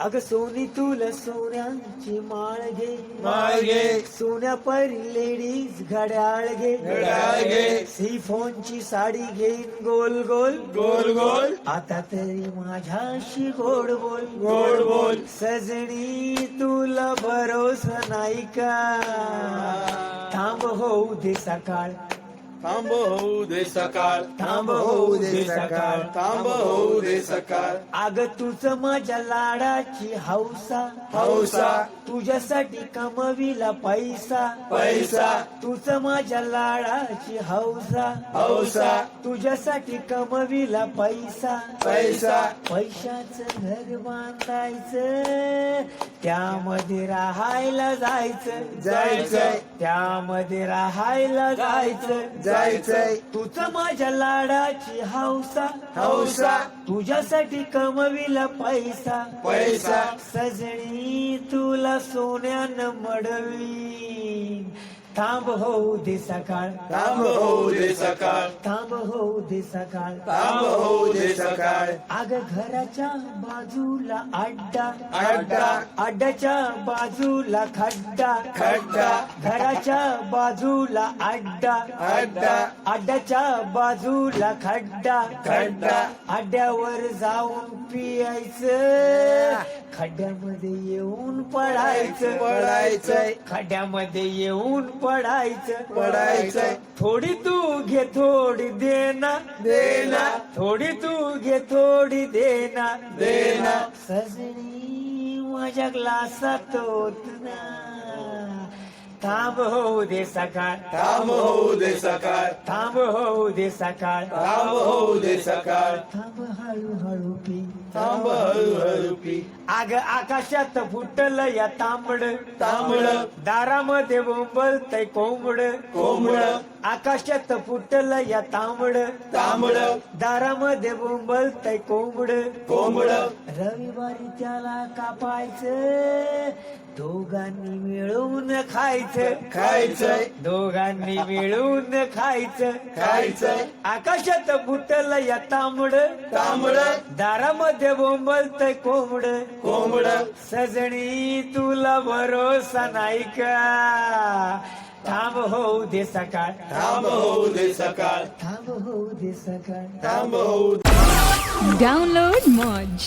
अग सोनी तुला सोन्यांची माळ घे, माळ घे. सोन्या परी लेडीज घड्याळ घे, घड्याळ घे. सिफॉनची साडी घेईन गोल गोल गोल गोल. आता तरी माझ्याशी गोड बोल, गोड बोल. सजनी तुला भरोसा नाही का, थांब होऊ दे सकाळ, थांब होऊ दे सकाळ. थांब होऊ दे सकाळ. थांब होऊ दे सकाळ. अग तुझ माझ्या लाडाची हौसा, हौसा. तुझ्यासाठी कमविला पैसा, पैसा. तुझ माझ्या लाडाची हौसा, हौसा. तुझ्यासाठी कमविला पैसा, पैसा. पैशाचं घर बांधायचं, त्यामध्ये राहायला जायचं, जायचंय. त्यामध्ये राहायला जायचं, जायचंय. तुझं माझ्या लाडाची हौसा, हौसा. तुझ्यासाठी कमविला पैसा, पैसा. सजणी तुला सोन्यानं मडवी, थांब होऊ दे सकाळ, थांब होऊ दे सकाळ. थांब होऊ दे सकाळ. थांब होऊ दे सकाळ. अग घराच्या बाजूला अड्डा, अड्डा. अड्ड्याच्या बाजूला खड्डा, खड्डा. घराच्या बाजूला अड्डा, अड्डा. अड्ड्याच्या बाजूला खड्डा, खड्डा. अड्ड्यावर जाऊन पियायचं, खड्ड्यामध्ये येऊन पडायचं, पडायचंय. खड्ड्यामध्ये येऊन पडायचं, पडायचंय. थोडी तू घे थोडी देना, देना. थोडी तू घे थोडी देना, देना. सजनी माझ्या ग्लासात ओतना, थांब होऊ दे सकाळ, थांब होऊ दे सकाळ. थांब होऊ दे सकाळ, थांब होऊ दे सकाळ. थांब हळूहळू पी, थांब हळूहळू पी. अग आकाशात फुटलं या तांबड, तांबड. दारामध्ये बोंबलतय कोंबड, कोंबड. आकाशात फुटलं या तांबड, तांबड. दारामध्ये बोंबलतय कोंबड, कोंबड. रविवारी त्याला कापायचं, दोघांनी मिळून खायचं, खायचंय. दोघांनी मिळून खायचं, खायचंय. आकाशात फुटलं या तांबड, तांबड. दारामध्ये बोंबलतय कोंबड, कोंबड. सजणी तुला भरोसा नाही का, थांब होऊ दे सकाळ, थांब होऊ दे सकाळ. थांब होऊ दे सकाळ. थांब होऊ. Download Moj.